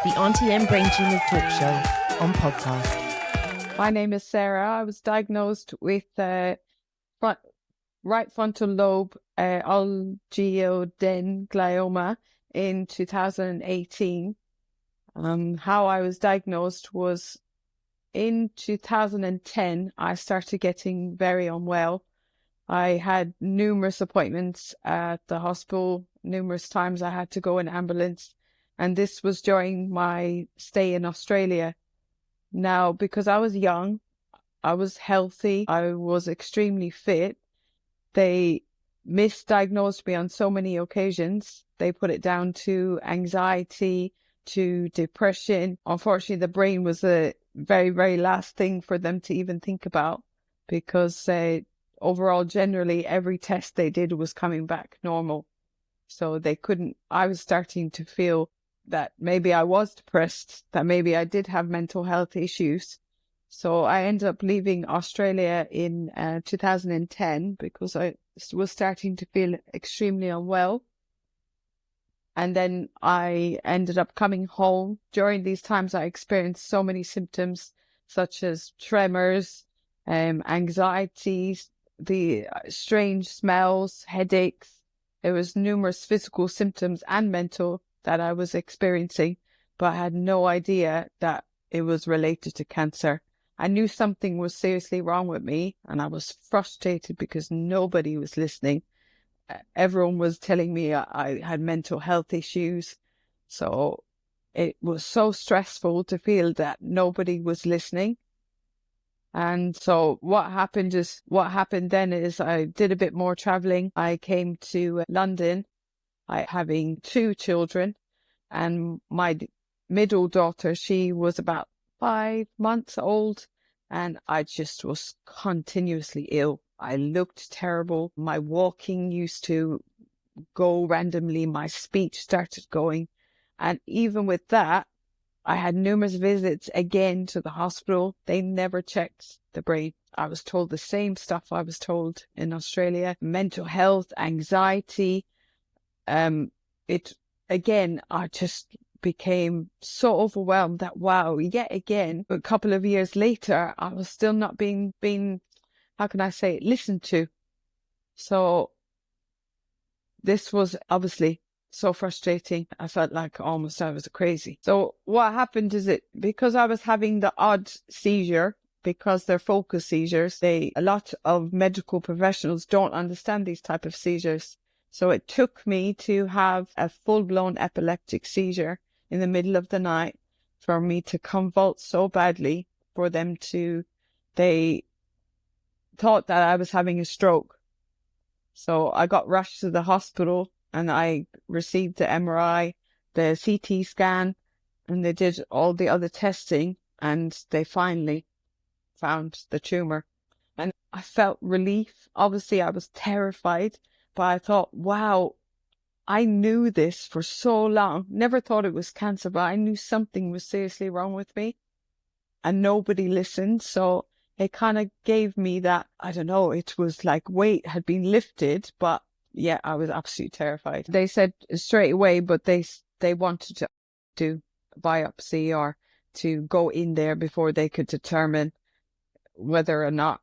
the Aunty and Brain Tumours talk show on podcast. My name is Sarah. I was diagnosed with right frontal lobe oligodendroglioma in 2018. How I was diagnosed was in 2010, I started getting very unwell. I had numerous appointments at the hospital, numerous times I had to go in ambulance. And this was during my stay in Australia. Now, because I was young, I was healthy, I was extremely fit, they misdiagnosed me on so many occasions. They put it down to anxiety, to depression. Unfortunately, the brain was the very, very last thing for them to even think about, because overall, generally, every test they did was coming back normal. So I was starting to feel that maybe I was depressed, that maybe I did have mental health issues. So I ended up leaving Australia in 2010 because I was starting to feel extremely unwell. And then I ended up coming home. During these times, I experienced so many symptoms such as tremors, anxieties, the strange smells, headaches. There was numerous physical symptoms and mental that I was experiencing, but I had no idea that it was related to cancer. I knew something was seriously wrong with me, and I was frustrated because nobody was listening. Everyone was telling me I had mental health issues. So it was so stressful to feel that nobody was listening. And so what happened then is I did a bit more traveling. I came to London, having 2 children, and my middle daughter, she was about 5 months old, and I just was continuously ill. I looked terrible. My walking used to go randomly. My speech started going. And even with that, I had numerous visits again to the hospital. They never checked the brain. I was told the same stuff I was told in Australia. Mental health, anxiety. I just became so overwhelmed that, wow, yet again, a couple of years later, I was still not being, how can I say it, listened to. So this was obviously so frustrating. I felt like almost I was crazy. So what happened is because I was having the odd seizure, because they're focus seizures, a lot of medical professionals don't understand these type of seizures. So it took me to have a full-blown epileptic seizure in the middle of the night for me to convulse so badly for them they thought that I was having a stroke. So I got rushed to the hospital and I received the MRI, the CT scan, and they did all the other testing, and they finally found the tumour. And I felt relief. Obviously, I was terrified, but I thought, wow, I knew this for so long. Never thought it was cancer, but I knew something was seriously wrong with me, and nobody listened. So it kind of gave me that, I don't know, it was like weight had been lifted, but yeah, I was absolutely terrified. They said straight away, but they wanted to do biopsy or to go in there before they could determine whether or not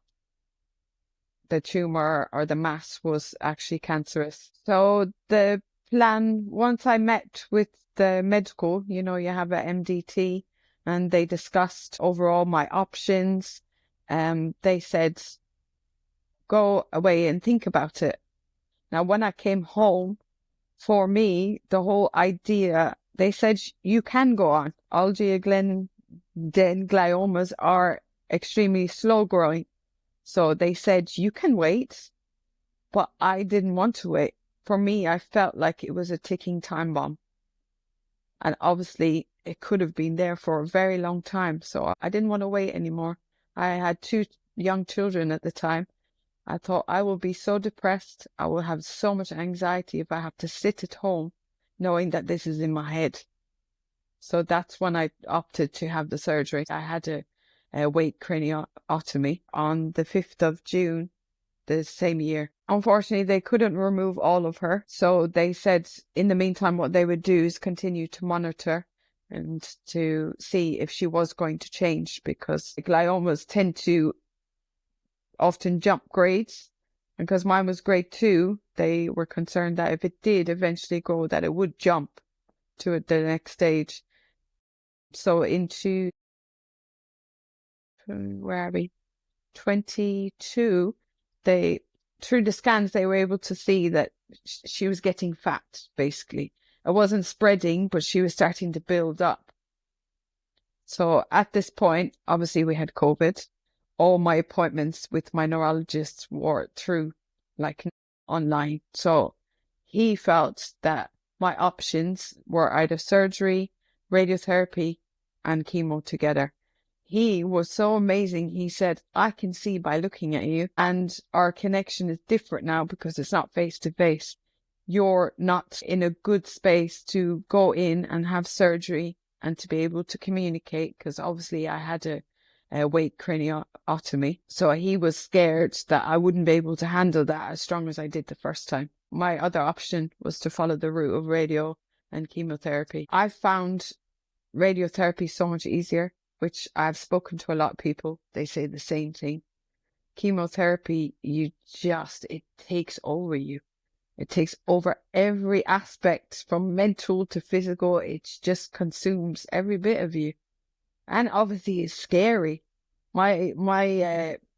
the tumour or the mass was actually cancerous. So the plan, once I met with the medical, you have a MDT, and they discussed overall my options. They said, go away and think about it. Now, when I came home, for me, the whole idea, they said, you can go on. Oligodendrogliomas are extremely slow growing. So they said, you can wait, but I didn't want to wait. For me, I felt like it was a ticking time bomb. And obviously, it could have been there for a very long time. So I didn't want to wait anymore. I had 2 young children at the time. I thought I will be so depressed. I will have so much anxiety if I have to sit at home knowing that this is in my head. So that's when I opted to have the surgery. I had a awake craniotomy on the 5th of June the same year. Unfortunately, they couldn't remove all of her. So they said in the meantime, what they would do is continue to monitor and to see if she was going to change, because gliomas tend to often jump grades. And because mine was grade 2, they were concerned that if it did eventually grow, that it would jump to the next stage. So into, where are we? 22, through the scans, they were able to see that she was getting fat, basically. It wasn't spreading, but she was starting to build up. So at this point, obviously we had COVID. All my appointments with my neurologist were through online. So he felt that my options were either surgery, radiotherapy, and chemo together. He was so amazing. He said, I can see by looking at you, and our connection is different now because it's not face to face. You're not in a good space to go in and have surgery and to be able to communicate, because obviously I had a weight craniotomy. So he was scared that I wouldn't be able to handle that as strong as I did the first time. My other option was to follow the route of radio and chemotherapy. I found radiotherapy so much easier, which I've spoken to a lot of people. They say the same thing. Chemotherapy, it takes over you. It takes over every aspect from mental to physical. It just consumes every bit of you. And obviously it's scary. My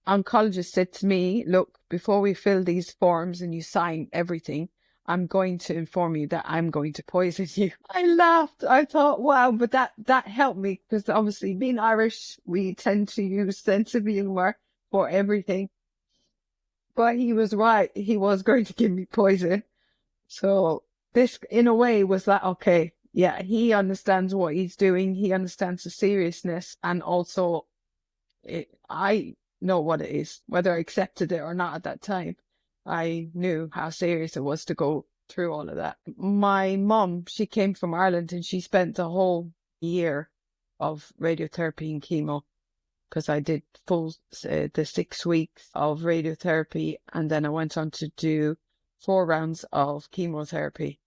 oncologist said to me, look, before we fill these forms and you sign everything, I'm going to inform you that I'm going to poison you. I laughed. I thought, wow, but that helped me, because obviously being Irish, we tend to use sense of humor for everything. But he was right. He was going to give me poison. So this, in a way, was like, okay, yeah, he understands what he's doing. He understands the seriousness. And also, I know what it is, whether I accepted it or not at that time. I knew how serious it was to go through all of that. My mum, she came from Ireland, and she spent the whole year of radiotherapy and chemo, because I did the 6 weeks of radiotherapy, and then I went on to do 4 rounds of chemotherapy.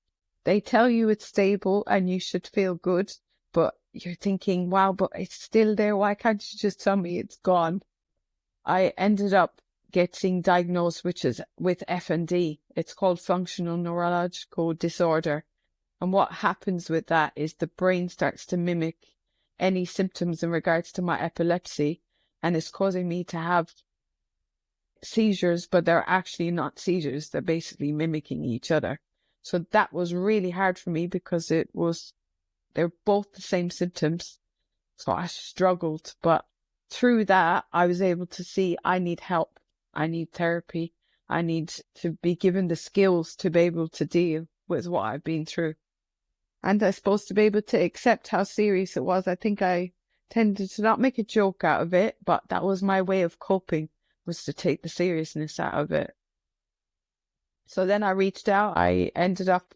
They tell you it's stable and you should feel good, but you're thinking, wow, but it's still there. Why can't you just tell me it's gone? I ended up getting diagnosed with FND. It's called functional neurological disorder. And what happens with that is the brain starts to mimic any symptoms in regards to my epilepsy, and it's causing me to have seizures, but they're actually not seizures. They're basically mimicking each other. So that was really hard for me, because they're both the same symptoms. So I struggled, but through that, I was able to see I need help. I need therapy. I need to be given the skills to be able to deal with what I've been through. And I suppose to be able to accept how serious it was. I think I tended to not make a joke out of it, but that was my way of coping, was to take the seriousness out of it. So then I reached out. I ended up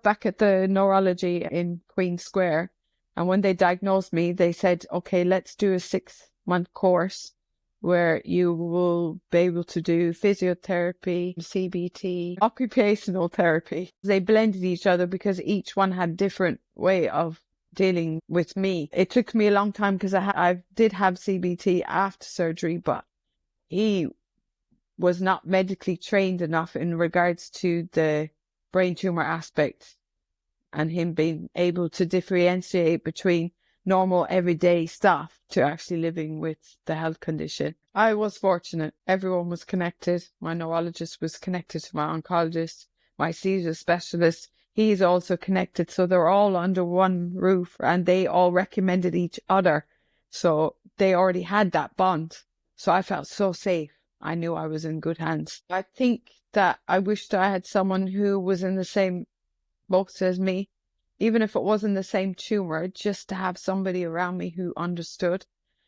back at the neurology in Queen Square. And when they diagnosed me, they said, okay, let's do a 6-month course where you will be able to do physiotherapy, CBT, occupational therapy. They blended each other because each one had different way of dealing with me. It took me a long time, because I did have CBT after surgery, but he was not medically trained enough in regards to the brain tumor aspect, and him being able to differentiate between normal everyday stuff to actually living with the health condition. I was fortunate. Everyone was connected. My neurologist was connected to my oncologist, my seizure specialist. He's also connected. So they're all under one roof, and they all recommended each other. So they already had that bond. So I felt so safe. I knew I was in good hands. I think that I wished I had someone who was in the same boat as me, even if it wasn't the same tumor, just to have somebody around me who understood.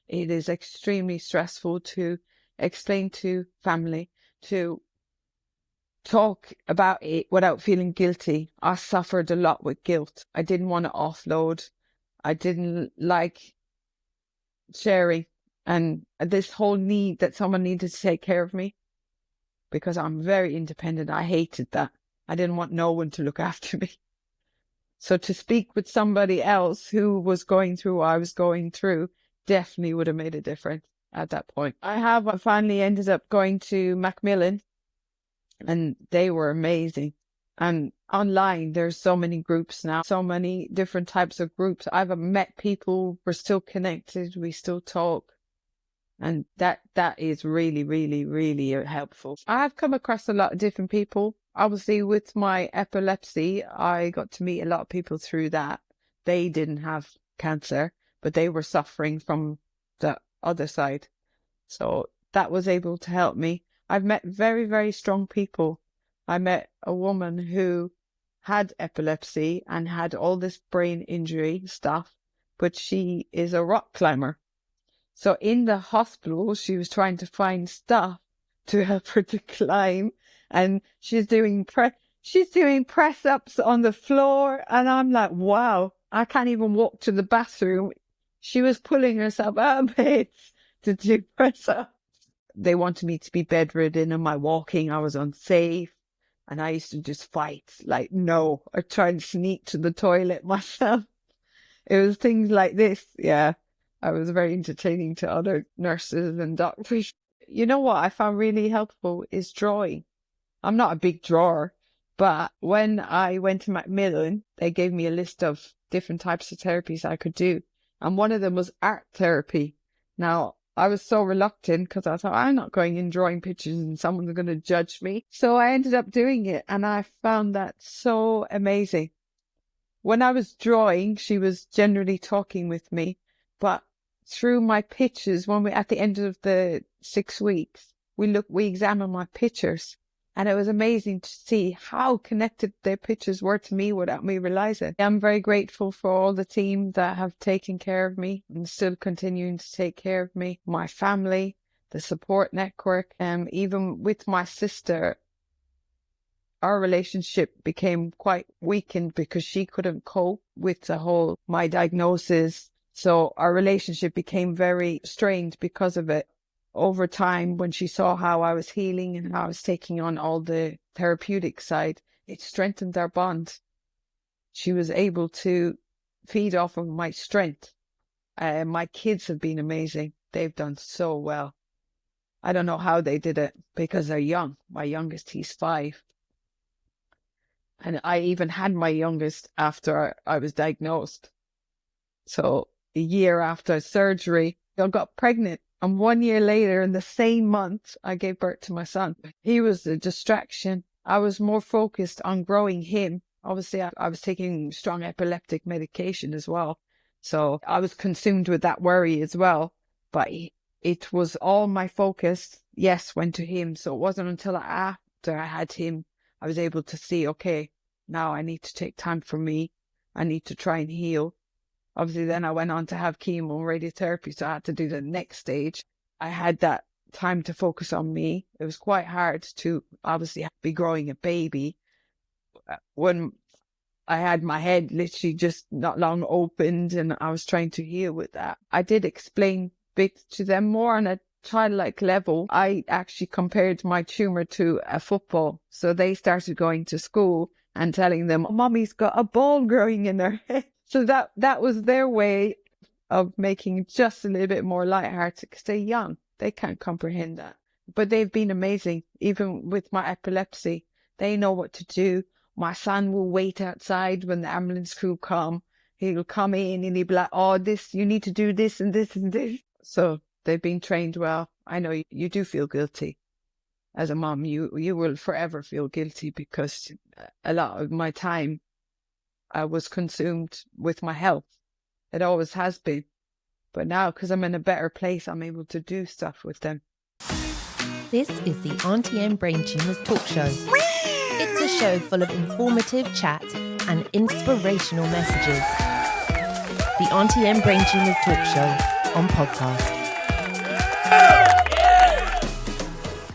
It is extremely stressful to explain to family, to talk about it without feeling guilty. I suffered a lot with guilt. I didn't want to offload. I didn't like sharing. And this whole need that someone needed to take care of me, because I'm very independent. I hated that. I didn't want no one to look after me. So to speak with somebody else who was going through what I was going through definitely would have made a difference at that point. I finally ended up going to Macmillan, and they were amazing. And online, there's so many groups now, so many different types of groups. I've met people, we're still connected, we still talk. And that is really, really, really helpful. I've come across a lot of different people. Obviously, with my epilepsy, I got to meet a lot of people through that. They didn't have cancer, but they were suffering from the other side. So that was able to help me. I've met very, very strong people. I met a woman who had epilepsy and had all this brain injury stuff, but she is a rock climber. So in the hospital, she was trying to find stuff to help her to climb, and she's doing press-ups on the floor, and I'm like, wow, I can't even walk to the bathroom. She was pulling herself out of bed to do press-ups. They wanted me to be bedridden, and my walking, I was unsafe. And I used to just fight, like, no, I tried to sneak to the toilet myself. It was things like this. Yeah, I was very entertaining to other nurses and doctors. You know what I found really helpful is drawing. I'm not a big drawer, but when I went to Macmillan, they gave me a list of different types of therapies I could do. And one of them was art therapy. Now, I was so reluctant because I thought, I'm not going in drawing pictures and someone's going to judge me. So I ended up doing it, and I found that so amazing. When I was drawing, she was generally talking with me, but through my pictures, at the end of the 6 weeks, we examined my pictures, and it was amazing to see how connected their pictures were to me without me realizing. I'm very grateful for all the team that have taken care of me and still continuing to take care of me, my family, the support network, and even with my sister, our relationship became quite weakened because she couldn't cope with my diagnosis. So our relationship became very strained because of it. Over time, when she saw how I was healing and how I was taking on all the therapeutic side, it strengthened our bond. She was able to feed off of my strength. My kids have been amazing. They've done so well. I don't know how they did it because they're young. My youngest, he's 5. And I even had my youngest after I was diagnosed. So a year after surgery, I got pregnant. And 1 year later, in the same month, I gave birth to my son. He was a distraction. I was more focused on growing him. Obviously, I was taking strong epileptic medication as well. So I was consumed with that worry as well. But it was all my focus, went to him. So it wasn't until after I had him, I was able to see, okay, now I need to take time for me. I need to try and heal. Obviously, then I went on to have chemo and radiotherapy, so I had to do the next stage. I had that time to focus on me. It was quite hard to obviously be growing a baby when I had my head literally just not long opened, and I was trying to heal with that. I did explain bits to them more on a childlike level. I actually compared my tumour to a football. So they started going to school and telling them, Mommy's got a ball growing in her head. So that was their way of making it just a little bit more lighthearted because they're young. They can't comprehend that. But they've been amazing. Even with my epilepsy, they know what to do. My son will wait outside when the ambulance crew come. He'll come in and he'll be like, oh, you need to do this and this and this. So they've been trained well. I know you do feel guilty. As a mom, you will forever feel guilty because a lot of my time I was consumed with my health. It always has been. But now, because I'm in a better place, I'm able to do stuff with them. This is the Aunty and Brain Tumours talk show. It's a show full of informative chat and inspirational messages. The Aunty and Brain Tumours talk show on podcast.